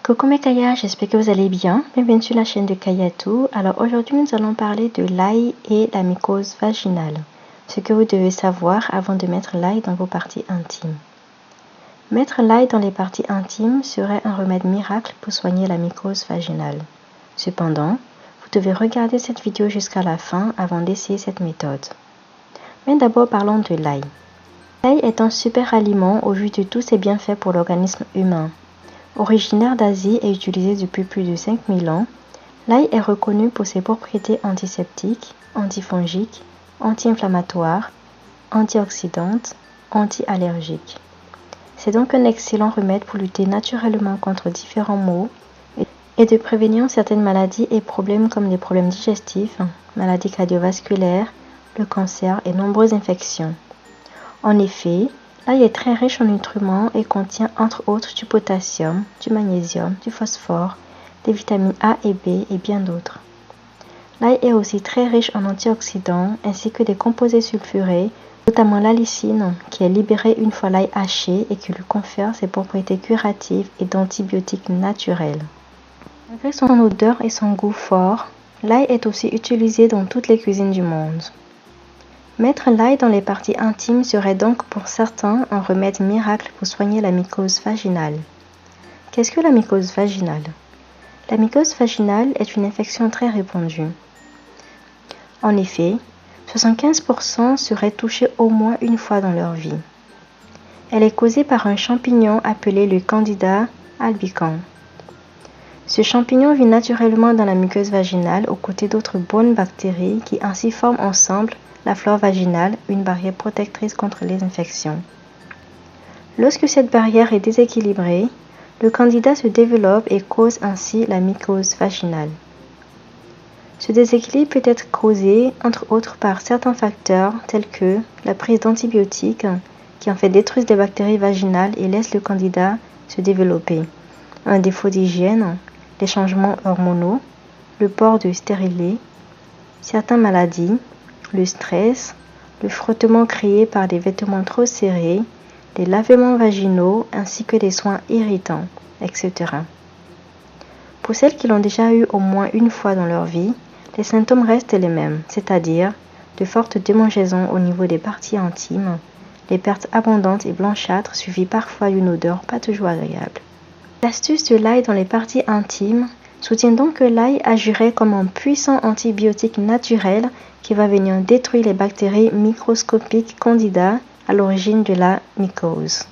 Coucou mes Kaya, j'espère que vous allez bien. Bienvenue sur la chaîne de Kayatou. Alors aujourd'hui nous allons parler de l'ail et la mycose vaginale. Ce que vous devez savoir avant de mettre l'ail dans vos parties intimes. Mettre l'ail dans les parties intimes serait un remède miracle pour soigner la mycose vaginale. Cependant, vous devez regarder cette vidéo jusqu'à la fin avant d'essayer cette méthode. Mais d'abord parlons de l'ail. L'ail est un super aliment au vu de tous ses bienfaits pour l'organisme humain. Originaire d'Asie et utilisé depuis plus de 5000 ans, l'ail est reconnu pour ses propriétés antiseptiques, antifongiques, anti-inflammatoires, antioxydantes, anti-allergiques. C'est donc un excellent remède pour lutter naturellement contre différents maux et de prévenir certaines maladies et problèmes comme les problèmes digestifs, maladies cardiovasculaires, le cancer et nombreuses infections. En effet, l'ail est très riche en nutriments et contient entre autres du potassium, du magnésium, du phosphore, des vitamines A et B et bien d'autres. L'ail est aussi très riche en antioxydants ainsi que des composés sulfurés, notamment l'allicine qui est libérée une fois l'ail haché et qui lui confère ses propriétés curatives et d'antibiotiques naturels. Malgré son odeur et son goût fort, l'ail est aussi utilisé dans toutes les cuisines du monde. Mettre l'ail dans les parties intimes serait donc pour certains un remède miracle pour soigner la mycose vaginale. Qu'est-ce que la mycose vaginale? La mycose vaginale est une infection très répandue. En effet, 75% seraient touchés au moins une fois dans leur vie. Elle est causée par un champignon appelé le Candida albicans. Ce champignon vit naturellement dans la muqueuse vaginale aux côtés d'autres bonnes bactéries qui ainsi forment ensemble la flore vaginale, une barrière protectrice contre les infections. Lorsque cette barrière est déséquilibrée, le candida se développe et cause ainsi la mycose vaginale. Ce déséquilibre peut être causé, entre autres, par certains facteurs tels que la prise d'antibiotiques qui en fait détruisent les bactéries vaginales et laissent le candida se développer, un défaut d'hygiène, les changements hormonaux, le port de stérilets, certaines maladies, le stress, le frottement créé par des vêtements trop serrés, les lavements vaginaux ainsi que des soins irritants, etc. Pour celles qui l'ont déjà eu au moins une fois dans leur vie, les symptômes restent les mêmes, c'est-à-dire de fortes démangeaisons au niveau des parties intimes, les pertes abondantes et blanchâtres suivies parfois d'une odeur pas toujours agréable. L'astuce de l'ail dans les parties intimes soutient donc que l'ail agirait comme un puissant antibiotique naturel qui va venir détruire les bactéries microscopiques Candida à l'origine de la mycose.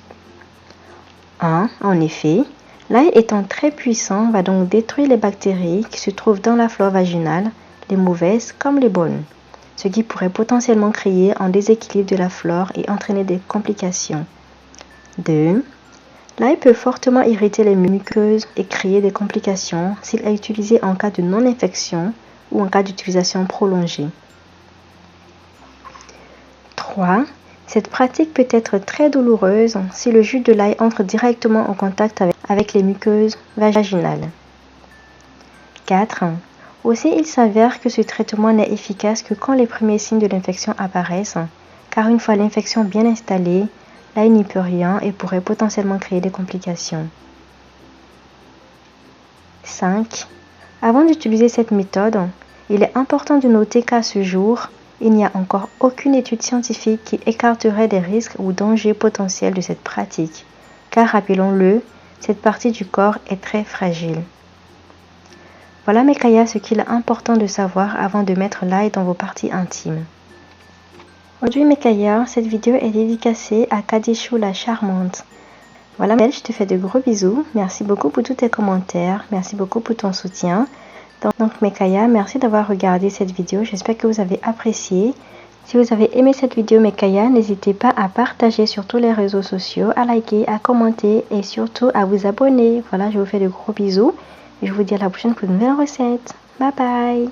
En effet, l'ail étant très puissant va donc détruire les bactéries qui se trouvent dans la flore vaginale, les mauvaises comme les bonnes, ce qui pourrait potentiellement créer un déséquilibre de la flore et entraîner des complications. 2. L'ail peut fortement irriter les muqueuses et créer des complications s'il est utilisé en cas de non-infection ou en cas d'utilisation prolongée. 3. Cette pratique peut être très douloureuse si le jus de l'ail entre directement en contact avec les muqueuses vaginales. 4. Aussi, il s'avère que ce traitement n'est efficace que quand les premiers signes de l'infection apparaissent, car une fois l'infection bien installée, l'ail n'y peut rien et pourrait potentiellement créer des complications. 5. Avant d'utiliser cette méthode, il est important de noter qu'à ce jour, il n'y a encore aucune étude scientifique qui écarterait des risques ou dangers potentiels de cette pratique, car rappelons-le, cette partie du corps est très fragile. Voilà mes Kaya ce qu'il est important de savoir avant de mettre l'ail dans vos parties intimes. Aujourd'hui mes Kaya, cette vidéo est dédicacée à Kadichou la charmante. Voilà, je te fais de gros bisous. Merci beaucoup pour tous tes commentaires. Merci beaucoup pour ton soutien. Donc mes Kaya, merci d'avoir regardé cette vidéo. J'espère que vous avez apprécié. Si vous avez aimé cette vidéo mes Kaya, n'hésitez pas à partager sur tous les réseaux sociaux, à liker, à commenter et surtout à vous abonner. Voilà, je vous fais de gros bisous. Et je vous dis à la prochaine pour une nouvelle recette. Bye bye.